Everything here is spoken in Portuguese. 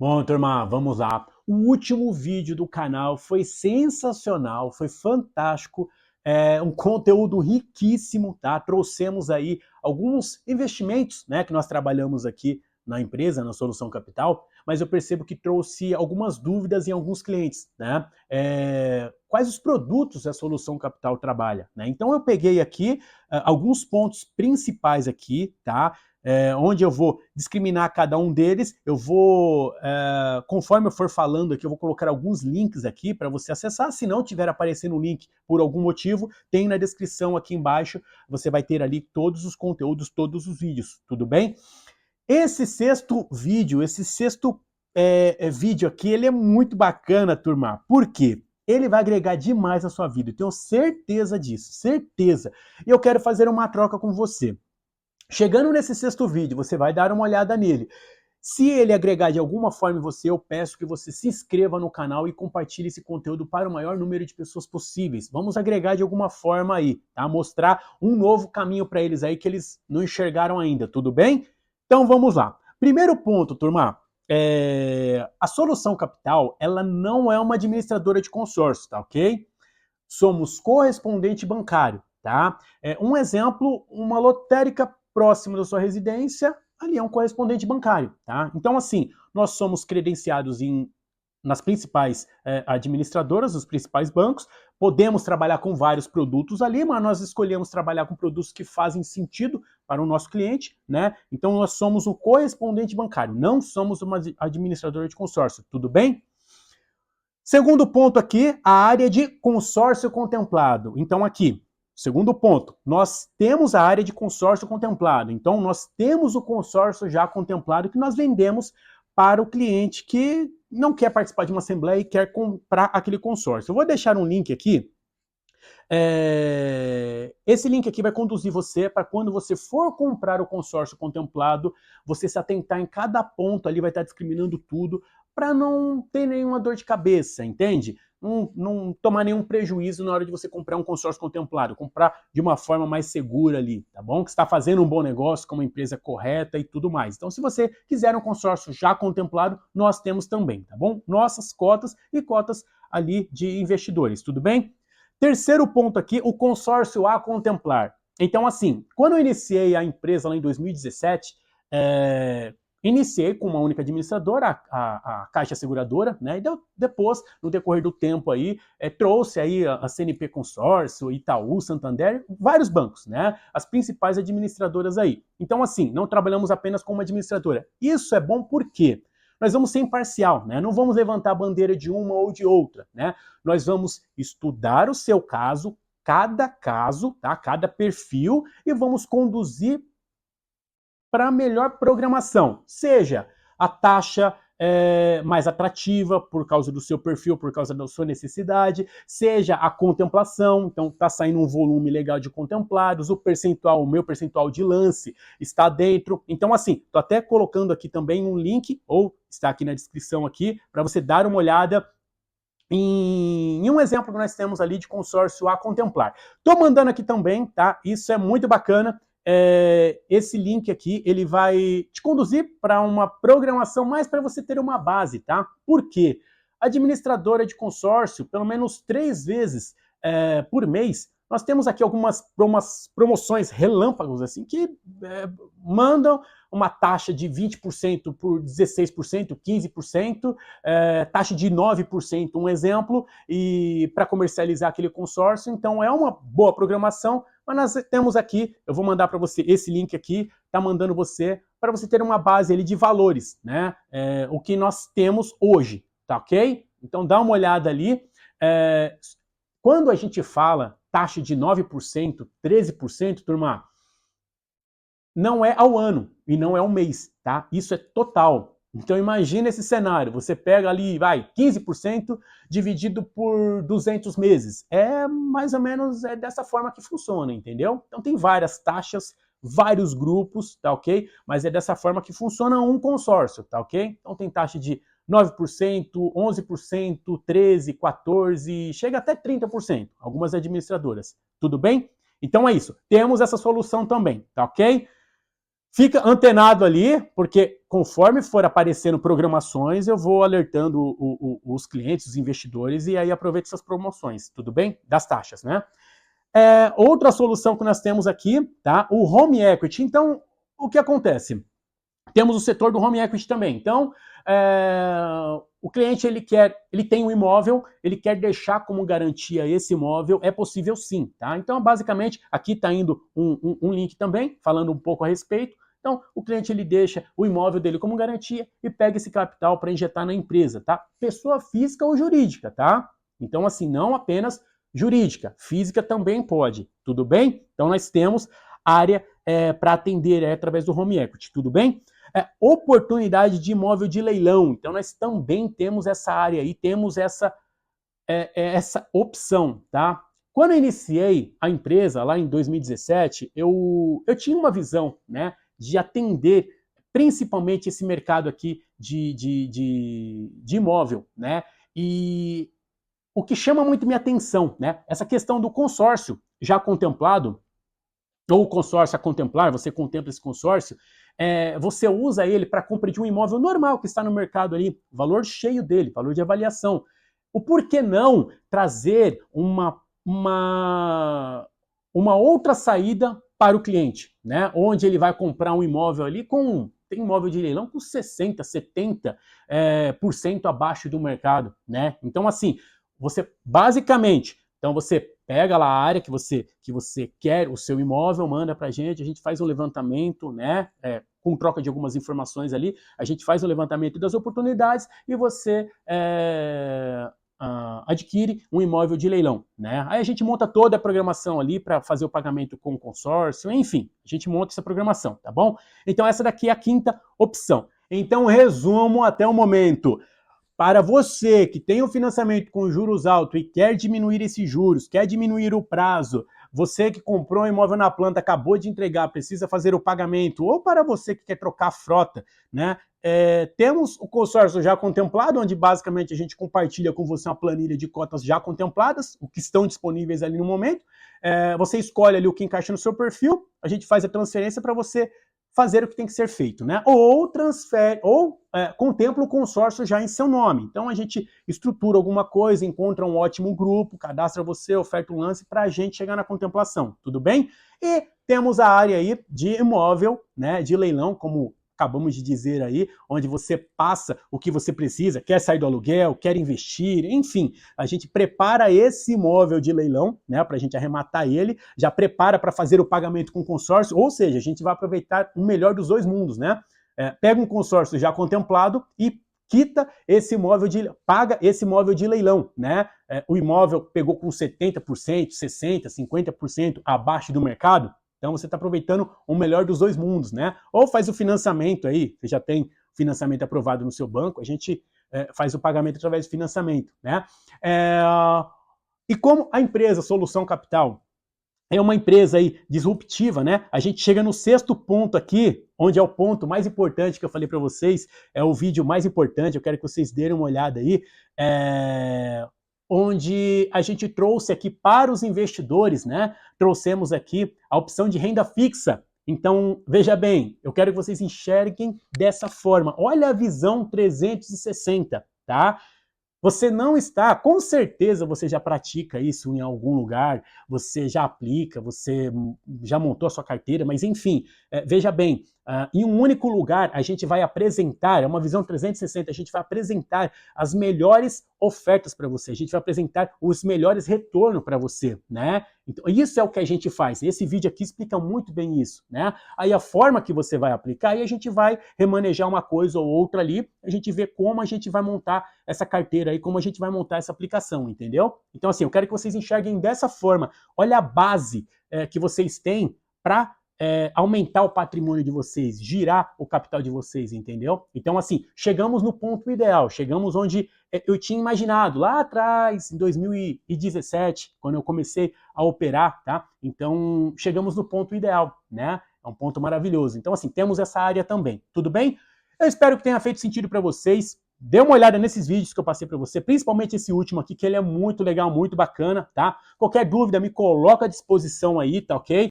Bom, turma, vamos lá. O último vídeo do canal foi sensacional, foi fantástico, um conteúdo riquíssimo, tá? Trouxemos aí alguns investimentos, né, que nós trabalhamos aqui na empresa, na Solução Capital, mas eu percebo que trouxe algumas dúvidas em alguns clientes, né? Quais os produtos a Solução Capital trabalha, né? Então eu peguei aqui alguns pontos principais aqui, tá? Onde eu vou discriminar cada um deles, eu vou, conforme eu for falando aqui, eu vou colocar alguns links aqui para você acessar. Se não tiver aparecendo um link por algum motivo, tem na descrição aqui embaixo, você vai ter ali todos os conteúdos, todos os vídeos, tudo bem? Esse sexto vídeo, vídeo aqui, ele é muito bacana, turma. Por quê? Ele vai agregar demais na sua vida, eu tenho certeza disso, certeza. E eu quero fazer uma troca com você. Chegando nesse sexto vídeo, você vai dar uma olhada nele. Se ele agregar de alguma forma em você, eu peço que você se inscreva no canal e compartilhe esse conteúdo para o maior número de pessoas possíveis. Vamos agregar de alguma forma aí, tá? Mostrar um novo caminho para eles aí que eles não enxergaram ainda, tudo bem? Então vamos lá. Primeiro ponto, turma. A Solução Capital, ela não é uma administradora de consórcio, tá ok? Somos correspondente bancário, tá? Um exemplo, uma lotérica próxima da sua residência, ali é um correspondente bancário, tá? Então, assim, nós somos credenciados nas principais administradoras, nos principais bancos, podemos trabalhar com vários produtos ali, mas nós escolhemos trabalhar com produtos que fazem sentido para o nosso cliente, né? Então, nós somos o correspondente bancário, não somos uma administradora de consórcio, tudo bem? Segundo ponto aqui, a área de consórcio contemplado. Então aqui, segundo ponto, nós temos a área de consórcio contemplado. Então nós temos o consórcio já contemplado que nós vendemos para o cliente que não quer participar de uma assembleia e quer comprar aquele consórcio. Eu vou deixar um link aqui. Esse link aqui vai conduzir você para quando você for comprar o consórcio contemplado, você se atentar em cada ponto ali, vai estar discriminando tudo, para não ter nenhuma dor de cabeça, entende? Não tomar nenhum prejuízo na hora de você comprar um consórcio contemplado, comprar de uma forma mais segura ali, tá bom? Que está fazendo um bom negócio com uma empresa correta e tudo mais. Então, se você quiser um consórcio já contemplado, nós temos também, tá bom? Nossas cotas e cotas ali de investidores, tudo bem? Terceiro ponto aqui, o consórcio a contemplar. Então, assim, quando eu iniciei a empresa lá em 2017, iniciei com uma única administradora, a Caixa Seguradora, né? E depois, no decorrer do tempo aí, trouxe aí a CNP Consórcio, Itaú, Santander, vários bancos, né? As principais administradoras aí. Então, assim, não trabalhamos apenas com uma administradora. Isso é bom por quê? Nós vamos ser imparcial, né? Não vamos levantar a bandeira de uma ou de outra, né? Nós vamos estudar o seu caso, tá? Cada perfil, e vamos conduzir para a melhor programação, seja a taxa mais atrativa por causa do seu perfil, por causa da sua necessidade, seja a contemplação, então está saindo um volume legal de contemplados, o meu percentual de lance está dentro. Então, assim, estou até colocando aqui também um link, ou está aqui na descrição aqui, para você dar uma olhada em um exemplo que nós temos ali de consórcio a contemplar. Estou mandando aqui também, tá? Isso é muito bacana. Esse link aqui, ele vai te conduzir para uma programação mais para você ter uma base, tá? Por quê? Administradora de consórcio, pelo menos 3 vezes por mês, nós temos aqui algumas promoções relâmpagos, assim, que mandam uma taxa de 20% por 16%, 15%, taxa de 9%, um exemplo, e para comercializar aquele consórcio. Então é uma boa programação, mas nós temos aqui, eu vou mandar para você esse link aqui, tá mandando você, para você ter uma base ali de valores, né? O que nós temos hoje, tá ok? Então dá uma olhada ali. Quando a gente fala taxa de 9%, 13%, turma, não é ao ano e não é ao mês, tá? Isso é total. Então imagina esse cenário, você pega ali, 15% dividido por 200 meses. É mais ou menos dessa forma que funciona, entendeu? Então tem várias taxas, vários grupos, tá ok? Mas é dessa forma que funciona um consórcio, tá ok? Então tem taxa de 9%, 11%, 13%, 14%, chega até 30%, algumas administradoras. Tudo bem? Então é isso. Temos essa solução também, tá ok? Fica antenado ali, porque conforme for aparecendo programações, eu vou alertando os clientes, os investidores, e aí aproveita essas promoções, tudo bem? Das taxas, né? Outra solução que nós temos aqui, tá? O Home Equity. Então, o que acontece? Temos o setor do Home Equity também. Então, o cliente ele tem um imóvel, ele quer deixar como garantia esse imóvel, é possível sim, tá? Então, basicamente, aqui está indo um link também, falando um pouco a respeito. Então, o cliente ele deixa o imóvel dele como garantia e pega esse capital para injetar na empresa, tá? Pessoa física ou jurídica, tá? Então, assim, não apenas jurídica, física também pode, tudo bem? Então, nós temos área para atender através do Home Equity, tudo bem? Oportunidade de imóvel de leilão. Então, nós também temos essa área aí, temos essa opção, tá? Quando eu iniciei a empresa, lá em 2017, eu tinha uma visão, né, de atender principalmente esse mercado aqui de imóvel, né? E o que chama muito minha atenção, né, essa questão do consórcio já contemplado, ou o consórcio a contemplar, você contempla esse consórcio, você usa ele para compra de um imóvel normal que está no mercado ali, valor cheio dele, valor de avaliação. O porquê não trazer uma outra saída para o cliente, né? Onde ele vai comprar um imóvel ali tem imóvel de leilão com 60%, 70% abaixo do mercado, né? Então, assim, você basicamente, então você pega lá a área que você quer o seu imóvel, manda para a gente faz um levantamento, né? Com troca de algumas informações ali, a gente faz o levantamento das oportunidades e você adquire um imóvel de leilão, né? Aí a gente monta toda a programação ali para fazer o pagamento com o consórcio, enfim, a gente monta essa programação, tá bom? Então essa daqui é a quinta opção. Então, resumo até o momento. Para você que tem um financiamento com juros altos e quer diminuir esses juros, quer diminuir o prazo, você que comprou um imóvel na planta, acabou de entregar, precisa fazer o pagamento, ou para você que quer trocar a frota, né? Temos o consórcio já contemplado, onde basicamente a gente compartilha com você uma planilha de cotas já contempladas, o que estão disponíveis ali no momento. Você escolhe ali o que encaixa no seu perfil, a gente faz a transferência para você fazer o que tem que ser feito, né? Ou contempla o consórcio já em seu nome. Então a gente estrutura alguma coisa, encontra um ótimo grupo, cadastra você, oferta um lance para a gente chegar na contemplação, tudo bem? E temos a área aí de imóvel, né, de leilão, como acabamos de dizer aí, onde você passa o que você precisa, quer sair do aluguel, quer investir, enfim, a gente prepara esse imóvel de leilão, né, para a gente arrematar ele, já prepara para fazer o pagamento com consórcio, ou seja, a gente vai aproveitar o melhor dos dois mundos, né? Pega um consórcio já contemplado e quita esse imóvel paga esse imóvel de leilão, né? O imóvel pegou com 70%, 60%, 50% abaixo do mercado, então você está aproveitando o melhor dos dois mundos, né? Ou faz o financiamento aí, você já tem financiamento aprovado no seu banco, a gente faz o pagamento através do financiamento, né? E como a empresa Solução Capital é uma empresa aí disruptiva, né? A gente chega no sexto ponto aqui, onde é o ponto mais importante que eu falei para vocês, é o vídeo mais importante, eu quero que vocês deem uma olhada aí, onde a gente trouxe aqui para os investidores, né? Trouxemos aqui a opção de renda fixa. Então, veja bem, eu quero que vocês enxerguem dessa forma. Olha a visão 360, tá? Você não está, com certeza você já pratica isso em algum lugar, você já aplica, você já montou a sua carteira, mas enfim, veja bem, em um único lugar a gente vai apresentar, é uma visão 360, a gente vai apresentar as melhores ofertas para você, a gente vai apresentar os melhores retornos para você, né? Então, isso é o que a gente faz. Esse vídeo aqui explica muito bem isso, né? Aí a forma que você vai aplicar, aí a gente vai remanejar uma coisa ou outra ali, a gente vê como a gente vai montar essa carteira aí, como a gente vai montar essa aplicação, entendeu? Então, assim, eu quero que vocês enxerguem dessa forma. Olha a base que vocês têm para aumentar o patrimônio de vocês, girar o capital de vocês, entendeu? Então, assim, chegamos no ponto ideal, chegamos onde eu tinha imaginado, lá atrás, em 2017, quando eu comecei a operar, tá? Então, chegamos no ponto ideal, né? É um ponto maravilhoso. Então, assim, temos essa área também, tudo bem? Eu espero que tenha feito sentido para vocês. Dê uma olhada nesses vídeos que eu passei para você, principalmente esse último aqui, que ele é muito legal, muito bacana, tá? Qualquer dúvida, me coloca à disposição aí, tá ok?